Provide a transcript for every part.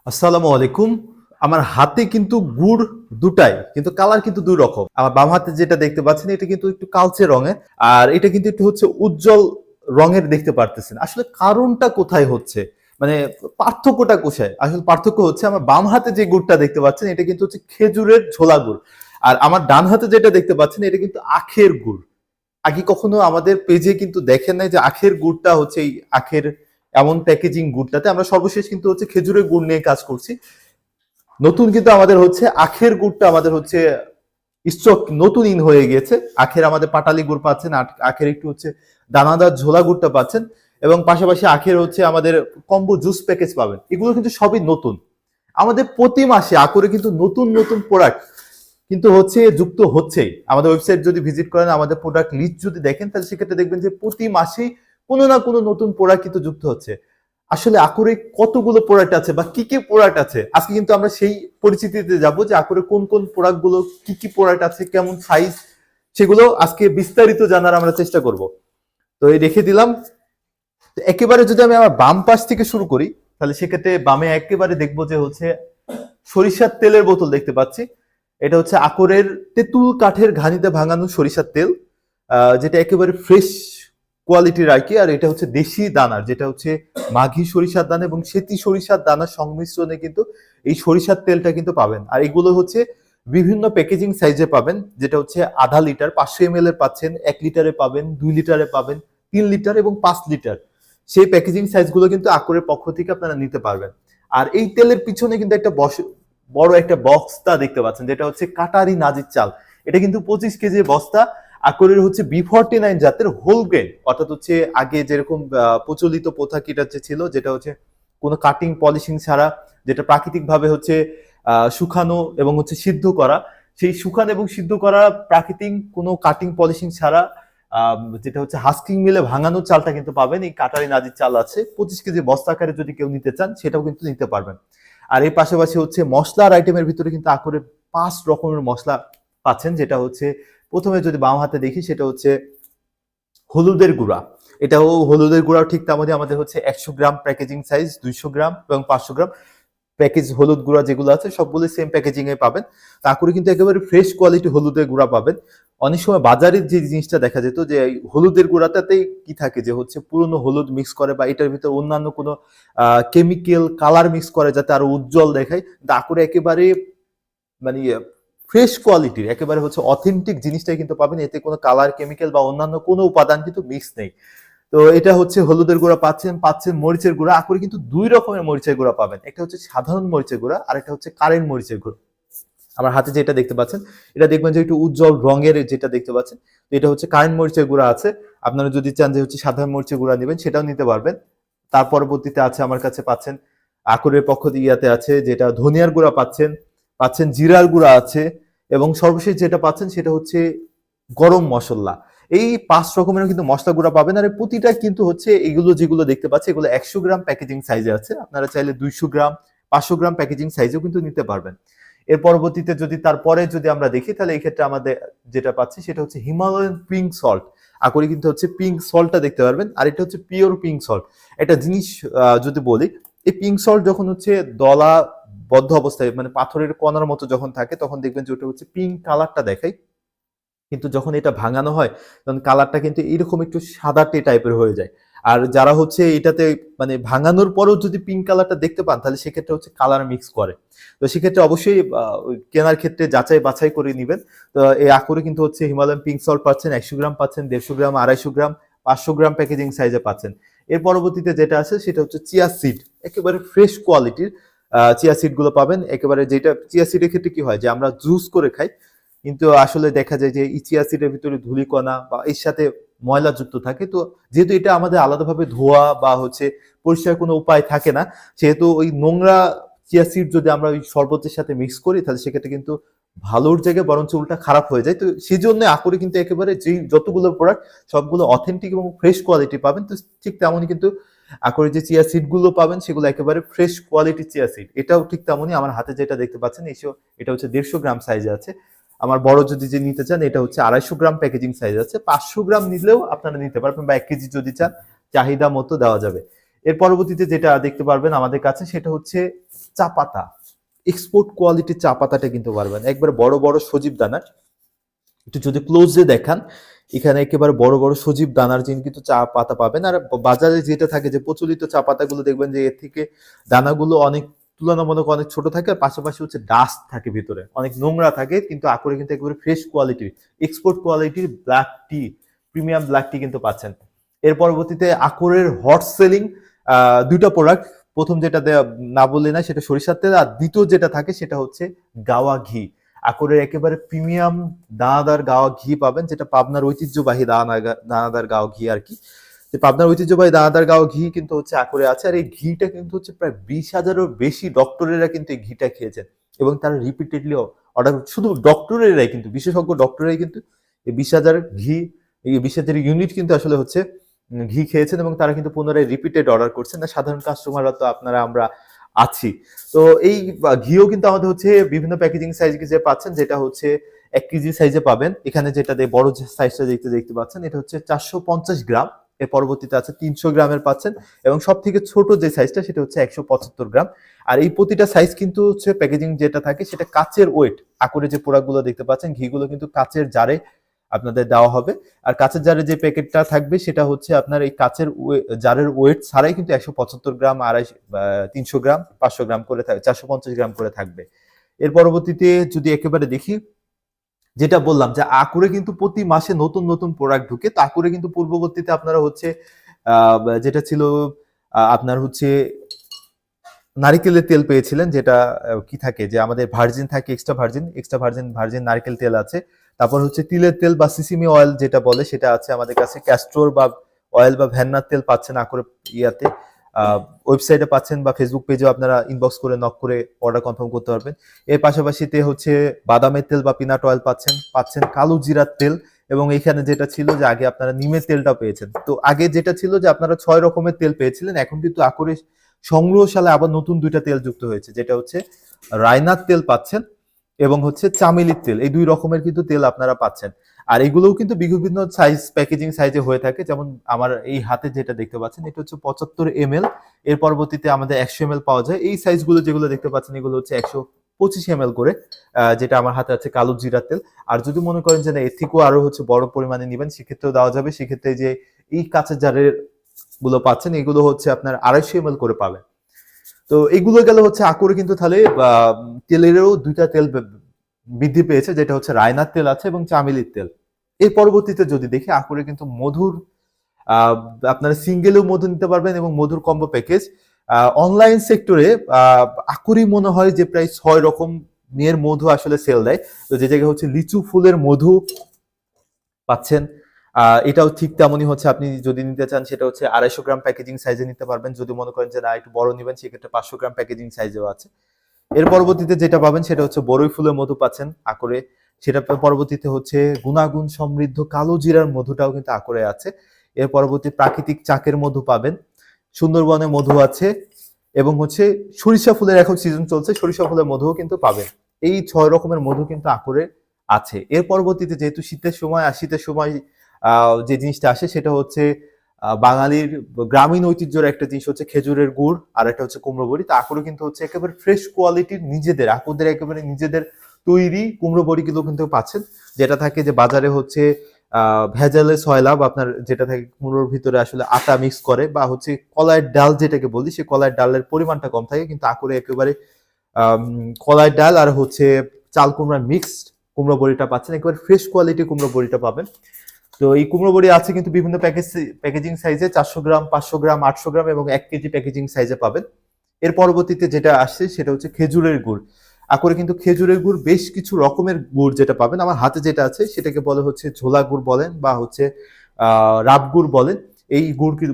আসসালামু আলাইকুম। আমার হাতে কিন্তু গুড় দুটাই, কিন্তু কালার কিন্তু দুই রকম। আমার বাম হাতে যেটা দেখতে পাচ্ছেন এটা কিন্তু একটু কালচে রঙের, আর এটা কিন্তু একটু হচ্ছে উজ্জ্বল রঙের দেখতে পারতেছেন। আসলে কারণটা কোথায় হচ্ছে? মানে পার্থক্যটা কোথায়? আসলে পার্থক্য হচ্ছে আমার বাম হাতে যে গুড়টা দেখতে পাচ্ছেন এটা কিন্তু হচ্ছে খেজুরের ঝোলা গুড়। আর আমার ডান হাতে যেটা দেখতে পাচ্ছেন এটা কিন্তু আখের গুড়। আগে কখনো আমাদের পেজে কিন্তু দেখেন নাই যে আখের গুড়টা হচ্ছে এই আখের এমন প্যাকেজিং গুড়টাতে আমরা সর্বশেষ কিন্তু হচ্ছে খেজুরের গুড় নিয়ে কাজ করছি। নতুন কিন্তু আমাদের হচ্ছে আখের গুড়টা আমাদের হচ্ছে স্টক নতুন ইন হয়ে গিয়েছে। আখের আমাদের পাটালি গুড় পাচ্ছেন, আখের একটু হচ্ছে দানাদার ঝোলা গুড়টা পাচ্ছেন, এবং পাশাপাশি আখের হচ্ছে আমাদের কম্বো জুস প্যাকেজ পাবেন। এগুলো কিন্তু সবই নতুন। আমাদের প্রতি মাসে আকরে কিন্তু নতুন নতুন প্রোডাক্ট কিন্তু হচ্ছে যুক্ত হচ্ছেই। আমাদের ওয়েবসাইট যদি ভিজিট করেন, আমাদের প্রোডাক্ট লিস্ট যদি দেখেন, তাহলে সেক্ষেত্রে দেখবেন যে প্রতি মাসেই কোনো না কোনো নতুন প্রোডাক্ট কিন্তু যুক্ত হচ্ছে। আসলে আকরে কতগুলো প্রোডাক্ট আছে বা কি কি প্রোডাক্ট আছে, আজকে কিন্তু আমরা সেই পরিচিতিতে যাব যে আকরে কোন কোন প্রোডাক্ট গুলো, কি কি প্রোডাক্ট আছে, কেমন সাইজ, সেগুলো আজকে বিস্তারিত জানার আমরা চেষ্টা করব। তো এই রেখে দিলাম। তো একেবারে যদি আমি আমার বাম পাশ থেকে শুরু করি, তাহলে সেক্ষেত্রে বামে একেবারে দেখবো যে হচ্ছে সরিষার তেলের বোতল দেখতে পাচ্ছি। এটা হচ্ছে আকরের তেঁতুল কাঠের ঘানিতে ভাঙানো সরিষার তেল, যেটা একেবারে ফ্রেশ কোয়ালিটির আর কি। আর এটা হচ্ছে দেশি দানার, যেটা হচ্ছে মাঘি সরিষার দানা এবং সেতি সরিষার দানার সংমিশ্রণে কিন্তু এই সরিষার তেলটা কিন্তু পাবেন। আর এগুলো হচ্ছে বিভিন্ন প্যাকেজিং সাইজে পাবেন, যেটা হচ্ছে আধা লিটার, 500 ml এর পাচ্ছেন, 1 লিটারে পাবেন, 2 লিটারে পাবেন, 3 লিটার এবং 5 লিটার। সেই প্যাকেজিং সাইজগুলো কিন্তু আকরের পক্ষ থেকে আপনারা নিতে পারবেন। আর এই তেলের পিছনে কিন্তু একটা বড় একটা বক্সটা দেখতে পাচ্ছেন, যেটা হচ্ছে কাটারি নাজির চাল। এটা কিন্তু 25 কেজি বস্তা। আকরের হচ্ছে B49 জাতের হোল গ্রেন, অর্থাৎ হচ্ছে আগে যেরকম প্রচলিত প্রথা কিটা ছিল, যেটা হচ্ছে কোনো কাটিং পলিশিং ছাড়া, যেটা প্রাকৃতিক ভাবে হচ্ছে শুকানো এবং হচ্ছে সিদ্ধ করা। সেই শুকানো এবং সিদ্ধ করা প্রাকৃতিক কোনো কাটিং পলিশিং ছাড়া যেটা হচ্ছে হাস্কিং মিলে ভাঙানো চালটা কিন্তু পাবেন। এই কাটারি নাজির চাল আছে 25 কেজি বস্তা আকারে, যদি কেউ নিতে চান সেটাও কিন্তু নিতে পারবেন। আর এর পাশাপাশি হচ্ছে মশলার আইটেমের ভিতরে কিন্তু আকরে 5 রকমের মশলা পাচ্ছেন, যেটা হচ্ছে প্রথমে যদি বাম হাতে দেখি সেটা হচ্ছে হলুদের গুঁড়া। এটাও হলুদের গুঁড়াও ঠিক তেমনই আমাদের হচ্ছে 100 গ্রাম প্যাকেজিং সাইজ, 200 গ্রাম এবং 500 গ্রাম প্যাকেজ হলুদ গুঁড়া যেগুলো আছে সবগুলো সেম প্যাকেজিং এ পাবেন। তারপরে কিন্তু একেবারে ফ্রেশ কোয়ালিটি হলুদের গুঁড়া পাবেন। অনেক সময় বাজারে যে জিনিসটা দেখা যেত যে এই হলুদের গুঁড়াটাতেই কি থাকে, যে হচ্ছে পুরনো হলুদ মিক্স করে বা এটার ভিতরে অন্যান্য কোনো কেমিক্যাল কালার মিক্স করে যাতে আরো উজ্জ্বল দেখায়। তারপরে একেবারে মানে ফ্রেশ কোয়ালিটির একেবারে হচ্ছে অথেন্টিক জিনিসটাই কিন্তু পাবেন। এতে কোনো কালার কেমিক্যাল বা অন্যান্য কোনো উপাদান কিন্তু মিক্স নেই। তো এটা হচ্ছে হলুদের গুঁড়া পাচ্ছেন মরিচের গুঁড়া। আকরে কিন্তু 2 রকমের মরিচের গুঁড়া পাবেন, একটা হচ্ছে সাধারণ মরিচের গুঁড়া আর একটা হচ্ছে কারেন্ট মরিচের গুঁড়া। আমার হাতে যেটা দেখতে পাচ্ছেন এটা দেখবেন যে একটু উজ্জ্বল রঙের, যেটা দেখতে পাচ্ছেন তো এটা হচ্ছে কারেন্ট মরিচের গুঁড়া আছে। আপনারা যদি চান যে হচ্ছে সাধারণ মরিচের গুঁড়া নেবেন সেটাও নিতে পারবেন। তার পরবর্তীতে আছে আমার কাছে পাচ্ছেন আকরের পক্ষ দিয়ে ইয়াতে আছে যেটা ধনিয়ার গুঁড়া পাচ্ছেন, জিরার গুঁড়া আছে, এবং সর্বশেষ যেটা পাচ্ছেন সেটা হচ্ছে গরম মশলা। এই 5 রকমের কিন্তু মশলা গুঁড়া পাবেন। আর প্রতিটা কিন্তু হচ্ছে এগুলো যেগুলো দেখতে পাচ্ছি এগুলো 100 গ্রাম প্যাকেজিং সাইজে আছে। আপনারা চাইলে 200 গ্রাম, 500 গ্রাম প্যাকেজিং সাইজেও কিন্তু নিতে পারবেন। এর পরবর্তীতে যদি তারপরে যদি আমরা দেখি, তাহলে এই ক্ষেত্রে আমাদের যেটা পাচ্ছি সেটা হচ্ছে হিমালয়ান পিঙ্ক সল্ট। আকরি কিন্তু হচ্ছে পিঙ্ক সল্টটা দেখতে পারবেন, আর এটা হচ্ছে পিওর পিঙ্ক সল্ট। একটা জিনিস যদি বলি, এই পিঙ্ক সল্ট যখন হচ্ছে দলা বদ্ধ অবস্থায়, মানে পাথরের কণার মতো যখন থাকে, তখন দেখবেন যে ওটা হচ্ছে পিঙ্ক কালারটা দেখায়। কিন্তু যখন এটা ভাঙানো হয় তখন কালারটা কিন্তু এরকম একটু সাদাটে টাইপের হয়ে যায়। আর যারা হচ্ছে এটাতে মানে ভাঙানোর পরেও যদি পিঙ্ক কালারটা দেখতে পান, তাহলে সেক্ষেত্রে হচ্ছে কালার মিক্স করে। তো সেক্ষেত্রে অবশ্যই ওই কেনার ক্ষেত্রে যাচাই বাছাই করে নিবেন। তো এই আকরে কিন্তু হচ্ছে হিমালয়ান পিঙ্ক সল্ট পাচ্ছেন 100 গ্রাম, পাচ্ছেন 150 গ্রাম, 250 গ্রাম, 500 গ্রাম প্যাকেজিং সাইজে পাচ্ছেন। এর পরবর্তীতে যেটা আছে সেটা হচ্ছে চিয়া সিড, একেবারে ফ্রেশ কোয়ালিটির চিয়া সিড গুলো পাবেন। একেবারে যেটা চিয়া সিডের ক্ষেত্রে কি হয় যে আমরা জুস করে খাই, কিন্তু আসলে দেখা যায় যে এই চিয়া সিডের ভিতরে ধূলিকণা বা এর সাথে ময়লা যুক্ত থাকে। তো যেহেতু এটা আমাদের আলাদাভাবে ধোয়া বা হচ্ছে পরিষ্কার কোনো উপায় থাকে না, সেহেতু ওই নোংরা চিয়া সিড যদি আমরা ওই শরবতের সাথে মিক্স করি, তাহলে সেক্ষেত্রে কিন্তু ভালোর জায়গায় বরঞ্চ উল্টা খারাপ হয়ে যায়। তো সেই জন্য আকরে কিন্তু একেবারে যেই যতগুলো প্রোডাক্ট সবগুলো অথেন্টিক এবং ফ্রেশ কোয়ালিটি পাবেন। তো ঠিক তেমনই কিন্তু আকরে যে চিয়া সিড গুলো পাবেন সেগুলো একেবারে ফ্রেশ কোয়ালিটি চিয়া সিড। এটাও ঠিক তেমনই আমার হাতে যেটা দেখতে পাচ্ছেন এটা হচ্ছে 150 গ্রাম সাইজে আছে। আমার বড় যদি যে নিতে চান এটা হচ্ছে 250 গ্রাম প্যাকেজিং সাইজ আছে। 500 গ্রাম নিলেও আপনারা নিতে পারবেন, বা 1 কেজি যদি চান চাহিদা মতো দেওয়া যাবে। এর পরবর্তীতে যেটা দেখতে পারবেন আমাদের কাছে সেটা হচ্ছে চা পাতা। এক্সপোর্ট কোয়ালিটির চা পাতাটা কিন্তু পারবেন, একবারে বড় বড় সজীব দানার। একটু যদি ক্লোজে দেখান, এখানে একেবারে বড় বড় সজীব দানার কিন্তু চা পাতা পাবেন। আর বাজারে যেটা থাকে যে প্রচলিত চা পাতাগুলো দেখবেন যে এর থেকে দানাগুলো অনেক তুলনামূলক অনেক ছোট থাকে, আর পাশাপাশি হচ্ছে ডাস্ট থাকে ভিতরে, অনেক নোংরা থাকে, কিন্তু আকরে কিন্তু একেবারে ফ্রেশ কোয়ালিটির এক্সপোর্ট কোয়ালিটির ব্ল্যাক টি, প্রিমিয়াম ব্ল্যাক টি কিন্তু পাচ্ছেন। এর পরবর্তীতে আকরের হট সেলিং দুইটা প্রোডাক্ট, প্রথম যেটা না বললে না সেটা সরিষার তেল, আর দ্বিতীয় যেটা থাকে সেটা হচ্ছে গাওয়া ঘি। আকরের একেবারে প্রিমিয়াম দানাদার গাওয়া ঘি পাবেন, যেটা পাবনার ঐতিহ্যবাহী দানাদার গাওয়া ঘি আর কি। পাবনার ঐতিহ্যবাহী দানাদার গাওয়া ঘি কিন্তু হচ্ছে আকরে আছে। আর এই ঘিটা কিন্তু হচ্ছে প্রায় 20,000-এরও বেশি ডক্টরেরা কিন্তু এই ঘিটা খেয়েছেন, এবং তারা রিপিটেডলি অর্ডার, শুধু ডক্টরেরাই কিন্তু, বিশেষজ্ঞ ডক্টরেরাই কিন্তু এই 20,000 ঘি, এই 20,000 ইউনিট কিন্তু আসলে হচ্ছে ঘি খেয়েছেন, এবং তারা কিন্তু পুনরায় রিপিটেড অর্ডার করছেন। না সাধারণ কাস্টমাররা তো আপনারা আমরা আছি। তো এই ঘিও কিন্তু আমাদের হচ্ছে বিভিন্ন প্যাকেজিং সাইজ যে পাচ্ছেন, যেটা হচ্ছে 1 কেজি সাইজে পাবেন। এখানে যেটা বড় যে সাইজটা দেখতে পাচ্ছেন এটা হচ্ছে 450 গ্রাম। এর পরবর্তীতে আছে 300 গ্রামের পাচ্ছেন, এবং সব থেকে ছোট যে সাইজটা সেটা হচ্ছে 175 গ্রাম। আর এই প্রতিটা সাইজ কিন্তু হচ্ছে প্যাকেজিং যেটা থাকে সেটা কাচের ওয়েট। আকরে যে প্রোডাক্টগুলো দেখতে পাচ্ছেন ঘিগুলো কিন্তু কাচের জারে আপনাদের দেওয়া হবে। আর কাচের জারের যে প্যাকেটটা থাকবে সেটা হচ্ছে আপনার এই কাচের জারের ওয়েট ছাড়াই কিন্তু 175 গ্রাম, 300 গ্রাম, 500 গ্রাম করে থাকবে, 450 গ্রাম করে থাকবে। এর পরবর্তীতে যদি একেবারে দেখি, যেটা বললাম যে আকরে কিন্তু প্রতি মাসে নতুন নতুন প্রোডাক্ট ঢুকে। তো আকরে কিন্তু পূর্ববর্তীতে আপনারা হচ্ছে যেটা ছিল আপনার হচ্ছে নারিকেলের তেল পেয়েছিলেন, যেটা কি থাকে যে আমাদের ভার্জিন থাকে, এক্সট্রা ভার্জিন নারকেল তেল আছে। তারপর হচ্ছে তিলের তেল বা সিসিমি অয়েল যেটা বলে সেটা আছে আমাদের কাছে। ক্যাস্টর বা অয়েল বা ভ্যান্নার তেল পাচ্ছেন আকরে ইয়াতে, ওয়েবসাইটে পাচ্ছেন, বা ফেসবুক পেজেও আপনারা ইনবক্স করে নক করে অর্ডার কনফার্ম করতে পারবেন। এর পাশাপাশিতে হচ্ছে বাদামের তেল বা পিনাট অয়েল পাচ্ছেন কালো জিরার তেল, এবং এখানে যেটা ছিল যে আগে আপনারা নিমের তেলটাও পেয়েছেন। তো আগে যেটা ছিল যে আপনারা 6 রকমের তেল পেয়েছিলেন, এখন কিন্তু আকরে সংগ্রহশালে আবার নতুন 2টা তেল যুক্ত হয়েছে, যেটা হচ্ছে রায়নার তেল পাচ্ছেন এবং হচ্ছে চামেলির তেল। এই 2 রকমের কিন্তু তেল আপনারা পাচ্ছেন। আর এগুলোও কিন্তু বিভিন্ন সাইজ, প্যাকেজিং সাইজে হয়ে থাকে। যেমন আমার এই হাতে যেটা দেখতে পাচ্ছেন এটা হচ্ছে 75 ml। এর পরবর্তীতে আমাদের 100 ml পাওয়া যায়। এই সাইজগুলো যেগুলো দেখতে পাচ্ছেন এগুলো হচ্ছে 125 ml করে, যেটা আমার হাতে আছে কালো জিরার তেল। আর যদি মনে করেন যে না এর থেকেও আরো হচ্ছে বড় পরিমাণে নেবেন, সেক্ষেত্রেও দেওয়া যাবে। সেক্ষেত্রে যে এই কাঁচের জারের গুলো পাচ্ছেন এগুলো হচ্ছে আপনার 250 ml করে পাবেন। তো এগুলো গেল হচ্ছে আকরে কিন্তু তাহলে তেলেরও 2টা তেল বৃদ্ধি পেয়েছে, যেটা হচ্ছে রায়নার তেল আছে এবং চামেলির তেল। এর পরবর্তীতে যদি দেখি আকরে কিন্তু মধুর, আপনারা সিঙ্গেলও মধু নিতে পারবেন এবং মধুর কম্বো প্যাকেজ। অনলাইন সেক্টরে আকরই মনে হয় যে প্রায় 6 রকম এর মধু আসলে সেল দেয়। তো যে জায়গায় হচ্ছে লিচু ফুলের মধু পাচ্ছেন, এটাও ঠিক তেমনই হচ্ছে। আপনি যদি নিতে চান সেটা হচ্ছে 250 গ্রাম প্যাকেজিং সাইজে নিতে পারবেন। যদি মনে করেন যে না একটু বড় নেবেন সেক্ষেত্রে 500 গ্রাম প্যাকেজিং সাইজেও আছে। এর পরবর্তীতে যেটা পাবেন সেটা হচ্ছে বড়ই ফুলের মধু পাচ্ছেন আকরে। সেটা পরবর্তীতে হচ্ছে গুণাগুণ সমৃদ্ধ কালো জিরার মধুটাও কিন্তু আকরে আছে। এর পরবর্তী প্রাকৃতিক চাকের মধু পাবেন, সুন্দরবনে মধু আছে, এবং হচ্ছে সরিষা ফুলের এখন সিজন চলছে, সরিষা ফুলের মধুও কিন্তু পাবেন। এই 6 রকমের মধু কিন্তু আকরে আছে। এর পরবর্তীতে যেহেতু শীতের সময়, আর শীতের সময় যে জিনিসটা আসে সেটা হচ্ছে বাঙালির গ্রামীণ ঐতিহ্যের একটা জিনিস হচ্ছে খেজুরের গুড়, আর একটা হচ্ছে কুমড়ো বড়ি। তো আকরে কিন্তু হচ্ছে একেবারে ফ্রেশ কোয়ালিটির নিজেদের আকরদের একেবারে নিজেদের তৈরি কুমড়ো বড়িগুলো কিন্তু পাচ্ছেন, যেটা থাকে যে বাজারে হচ্ছে ভেজালে সয়লা, বা আপনার যেটা থাকে কুমড়োর ভিতরে আসলে আটা মিক্স করে, বা হচ্ছে কলাইয়ের ডাল যেটাকে বলি, সেই কলাইয়ের ডালের পরিমাণটা কম থাকে, কিন্তু আকরে একেবারে কলাইয়ের ডাল আর হচ্ছে চাল কুমড়া মিক্সড কুমড়ো বড়িটা পাচ্ছেন। একেবারে ফ্রেশ কোয়ালিটি কুমড়ো বড়িটা পাবেন। তো এই কুমড়ো বড়ি আছে কিন্তু বিভিন্ন প্যাকেজিং সাইজে, 400 গ্রাম, 500 গ্রাম, 800 গ্রাম এবং 1 কেজি প্যাকেজিং সাইজে পাবেন। এর পরবর্তীতে যেটা আসছে সেটা হচ্ছে খেজুরের গুড়। আকরে কিন্তু খেজুরের গুড় বেশ কিছু রকমের গুড় যেটা পাবেন, আমার হাতে যেটা আছে সেটাকে বলে হচ্ছে ঝোলা গুড় বলেন, বা হচ্ছে রাব গুড় বলেন। এই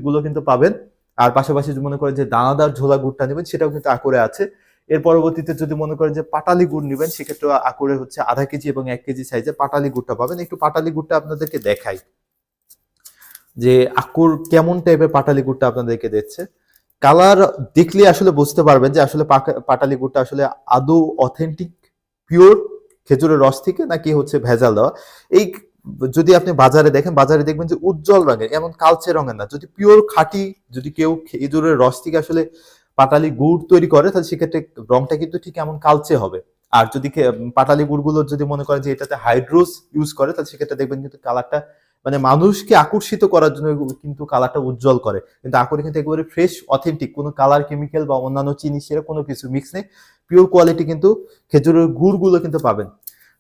গুলো কিন্তু পাবেন। আর পাশাপাশি যদি মনে করেন যে দানাদার ঝোলা গুড়টা নেবেন সেটাও কিন্তু আকরে আছে। এর পরবর্তীতে যদি মনে করেন যে পাটালি গুড় নেবেন সেক্ষেত্রে আকরে হচ্ছে 0.5 কেজি এবং 1 কেজি সাইজে পাটালি গুড়টা পাবেন। একটু পাটালি গুড়টা আপনাদেরকে দেখাই যে আকর কেমন টাইপের পাটালি গুড়টা আপনাদেরকে দিচ্ছে। কালার দেখলে আসলে বুঝতে পারবেন যে আসলে পাটালি গুড়টা আসলে আদৌ অথেন্টিক পিওর খেজুরের রস থেকে নাকি হচ্ছে ভেজাল দেওয়া। এই যদি আপনি বাজারে দেখেন, বাজারে দেখবেন যে উজ্জ্বল রঙের, এমন কালচে রঙের না। যদি পিওর খাঁটি, যদি কেউ খেজুরের রস থেকে আসলে পাটালি গুড় তৈরি করে, তাহলে সেক্ষেত্রে রংটা কিন্তু ঠিক এমন কালচে হবে। আর যদি পাটালি গুড়গুলো যদি মনে করেন যে এটাতে হাইড্রোস ইউজ করে, তাহলে সেক্ষেত্রে দেখবেন কিন্তু কালারটা মানে মানুষকে আকর্ষিত করার জন্য কিন্তু কালারটা উজ্জ্বল করে। কিন্তু আকরে কিন্তু একেবারে ফ্রেশ অথেন্টিক, কোনো কালার কেমিক্যাল বা অন্যান্য চিনি সেরা কোনো কিছু মিক্স নেই। পিওর কোয়ালিটি কিন্তু খেজুরের গুড়গুলো কিন্তু পাবেন।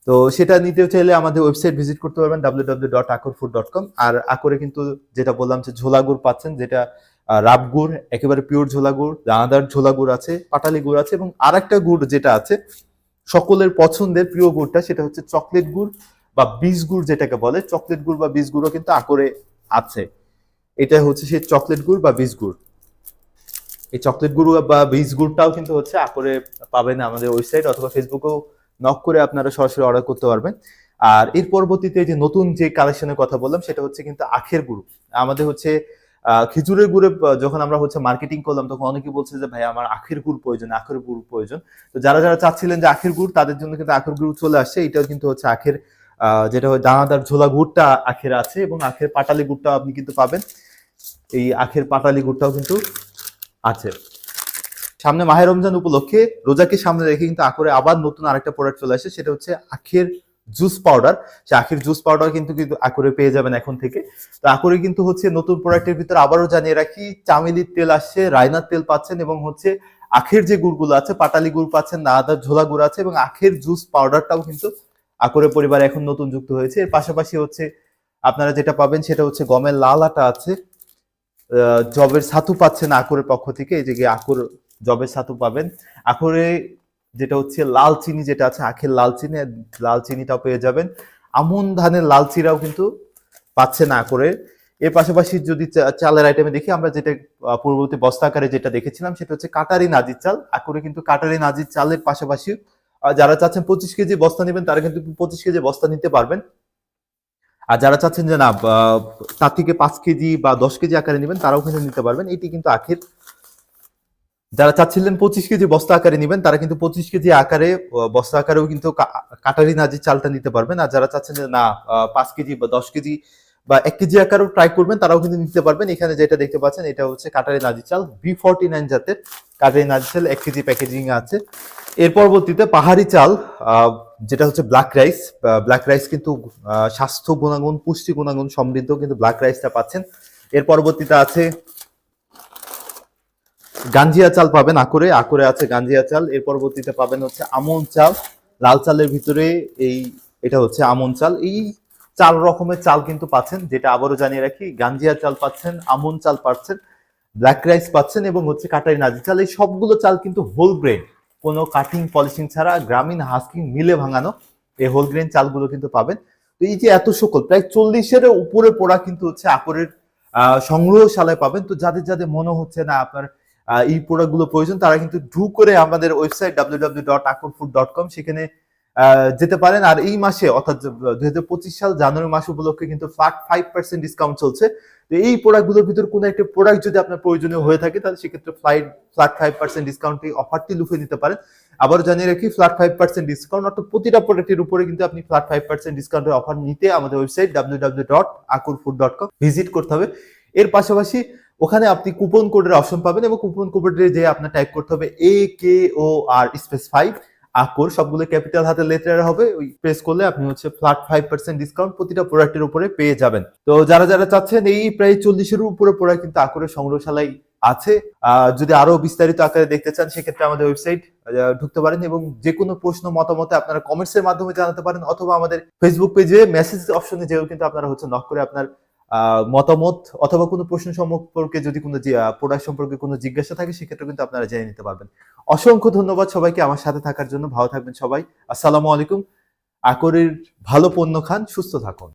তো সেটা নিতে চাইলে আমাদের ওয়েবসাইট ভিজিট করতে পারবেন www.akorfood.com। আর আকরে কিন্তু যেটা বললাম যে ঝোলা গুড় পাচ্ছেন, যেটা রাব গুড়, একেবারে পিওর ঝোলা গুড়, দানাদার ঝোলা গুড় আছে, পাটালি গুড় আছে, এবং আরেকটা গুড় যেটা আছে সকলের পছন্দের প্রিয় গুড়টা, সেটা হচ্ছে চকলেট গুড় বা বীজ গুড় যেটাকে বলে। চকলেট গুড় বা বীজ গুড়ও কিন্তু আকরে আছে। এটা হচ্ছে সেই চকলেট গুড় বা বীজ গুড়। এই চকলেট গুড় বা বীজ গুড়টাও কিন্তু হচ্ছে আকরে পাবেন আমাদের ওয়েবসাইট অথবা ফেসবুকেও নক করে আপনারা সরাসরি অর্ডার করতে পারবেন। আর এর পরবর্তীতে যে নতুন যে কালেকশনের কথা বললাম, সেটা হচ্ছে কিন্তু আখের গুড়। আমাদের হচ্ছে খেজুরের গুড়ে যখন আমরা হচ্ছে মার্কেটিং করলাম, তখন অনেকে বলছে যে ভাই আমার আখের গুড় প্রয়োজন, আখের গুড় প্রয়োজন। তো যারা যারা চাচ্ছিলেন যে আখের গুড়, তাদের জন্য কিন্তু আখের গুড় চলে আসছে। এটাও কিন্তু হচ্ছে আখের যেটা হয় দানাদার ঝোলা গুড়টা আখের আছে, এবং আখের পাটালি গুড়টাও আপনি কিন্তু পাবেন। এই আখের পাটালি গুড়টাও কিন্তু আছে। সামনে মাহে রমজান উপলক্ষে রোজাকে সামনে রেখে কিন্তু আকরে আবার নতুন আরেকটা প্রোডাক্ট চলে আসে, সেটা হচ্ছে আখের জুস পাউডার। সে আখের জুস পাউডার কিন্তু কিন্তু আকরে পেয়ে যাবেন এখন থেকে। তো আকরে কিন্তু হচ্ছে নতুন প্রোডাক্টের ভিতরে আবারও জানিয়ে রাখি, চামেলির তেল আসছে, রায়নার তেল পাচ্ছেন, এবং হচ্ছে আখের যে গুড়গুলো আছে, পাটালি গুড় পাচ্ছেন, দানাদার ঝোলা গুড় আছে, এবং আখের জুস পাউডারটাও কিন্তু আকরে পরিবারে এখন নতুন যুক্ত হয়েছে। এর পাশাপাশি হচ্ছে আপনারা যেটা পাবেন সেটা হচ্ছে গমের লাল আটা আছে, জবের ছাতু পাচ্ছেন আকরের পক্ষ থেকে। এই যে আকর জবের ছাতু পাবেন। আকরে যেটা হচ্ছে লাল চিনি যেটা আছে, আখের লাল চিনি, লাল চিনিটাও পেয়ে যাবেন। আমন ধানের লাল চিরাও কিন্তু পাচ্ছেন আকরে। এর পাশাপাশি যদি চালের আইটেমে দেখি, আমরা যেটা পূর্ববর্তী বস্তা আকারে যেটা দেখেছিলাম, সেটা হচ্ছে কাটারি নাজির চাল। আকরে কিন্তু কাটারি নাজির চালের পাশাপাশি যারা চাচ্ছেন 25 কেজি বস্তা নেবেন, তারা কিন্তু 25 কেজি বস্তা নিতে পারবেন। আর যারা চাচ্ছেন যে না তার থেকে 5 কেজি বা 10 কেজি আকারে নেবেন, তারাও কিন্তু নিতে পারবেন। এটি কিন্তু আখের। যারা চাচ্ছিলেন 25 কেজি বস্তা আকারে নেবেন, তারা কিন্তু 25 কেজি আকারে বস্তা আকারেও কিন্তু কাটারি নাজির চালটা নিতে পারবেন। আর যারা চাচ্ছেন যে না 5 কেজি বা 10 কেজি বা 1 কেজি আকারেও ট্রাই করবেন, তারাও কিন্তু নিতে পারবেন। এখানে যেটা দেখতে পাচ্ছেন, এটা হচ্ছে কাটারি নাজির চাল B49 জাতের কাটারি নাজির চাল, 1 কেজি প্যাকেজিং আছে। এর পরবর্তীতে পাহাড়ি চাল, যেটা হচ্ছে ব্ল্যাক রাইস। ব্ল্যাক রাইস কিন্তু স্বাস্থ্য গুণাগুণ, পুষ্টি গুণাগুণ সমৃদ্ধ কিন্তু ব্ল্যাক রাইসটা পাচ্ছেন। এর পরবর্তীতে আছে গাঞ্জিয়া চাল পাবেন আকরে, আকরে আছে গাঞ্জিয়া চাল। এর পরবর্তীতে পাবেন হচ্ছে আমন চাল, লাল চালের ভিতরে এই এটা হচ্ছে আমন চাল। এই 4 রকমের চাল কিন্তু পাচ্ছেন, যেটা আবারও জানিয়ে রাখি, গাঞ্জিয়া চাল পাচ্ছেন, আমন চাল পাচ্ছেন, ব্ল্যাক রাইস পাচ্ছেন, এবং হচ্ছে কাটারি নাজির চাল। এই সবগুলো চাল কিন্তু হোল গ্রেন, কোনো কাটিং পলিশিং ছাড়া, গ্রামীণ হাস্কিং মিলে ভাঙানো এই হোল গ্রেন চালগুলো কিন্তু পাবেন। তো এই যে এত সকল প্রায় 40-এর উপরে পোড়া কিন্তু হচ্ছে আকরের সংগ্রহশালায় পাবেন। তো যাদের যাদের মনে হচ্ছে না আপনার এই প্রোডাক্টগুলো প্রয়োজন, তারা কিন্তু ঢু করে আমাদের ওয়েবসাইট www.akorfood.com সেখানে যেতে পারেন। আর এই মাসে অর্থাৎ 2025 সাল জানুয়ারি মাস উপলক্ষে কিন্তু ফ্ল্যাট 5% ডিসকাউন্ট চলছে। তো এই প্রোডাক্টগুলোর ভিতর কোনো একটা প্রোডাক্ট যদি আপনার প্রয়োজনীয় হয়ে থাকে, তাহলে সেক্ষেত্রে ফ্ল্যাট 5% ডিসকাউন্ট এই অফারটি লুফে নিতে পারেন। আবারও জানিয়ে রাখি, ফ্ল্যাট 5% ডিসকাউন্ট, অর্থাৎ প্রতিটা প্রোডাক্টের উপরে কিন্তু আপনি ফ্ল্যাট 5% ডিসকাউন্টের অফার নিতে আমাদের ওয়েবসাইট www.akorfood.com ভিজিট করতে হবে। এর পাশাপাশি ওখানে আপনি কুপন কোডের অপশন পাবেন, এবং কুপন কোডে যে আপনার টাইপ করতে হবে AKOR স্পেস 5 আকর, সবগুলো ক্যাপিটাল হাতে লেটার হবে। ওই প্রেস করলে আপনি হচ্ছে ফ্ল্যাট 5% ডিসকাউন্ট প্রতিটা প্রোডাক্টের উপরে পেয়ে যাবেন। তো যারা যারা চাচ্ছেন, এই প্রায় 40-এর উপরে প্রোডাক্ট কিন্তু আকরের সংগ্রহশালায় আছে। যদি আরো বিস্তারিত আকারে দেখতে চান, সেক্ষেত্রে আমাদের ওয়েবসাইট ঢুকতে পারেন, এবং যে কোনো প্রশ্ন মতামত আপনারা কমেন্টসের মাধ্যমে জানাতে পারেন, অথবা আমাদের ফেসবুক পেজে মেসেজ অপশনে যেও কিন্তু আপনারা হচ্ছে নক করে আপনার মতামত অথবা কোনো প্রশ্ন সম্পর্কে, যদি কোনো প্রোডাক্ট সম্পর্কে কোনো জিজ্ঞাসা থাকে, সেক্ষেত্রে কিন্তু আপনারা জেনে নিতে পারবেন। অসংখ্য ধন্যবাদ সবাইকে আমার সাথে থাকার জন্য। ভালো থাকবেন সবাই। আসসালামু আলাইকুম। আকরের ভালো পণ্য খান, সুস্থ থাকুন।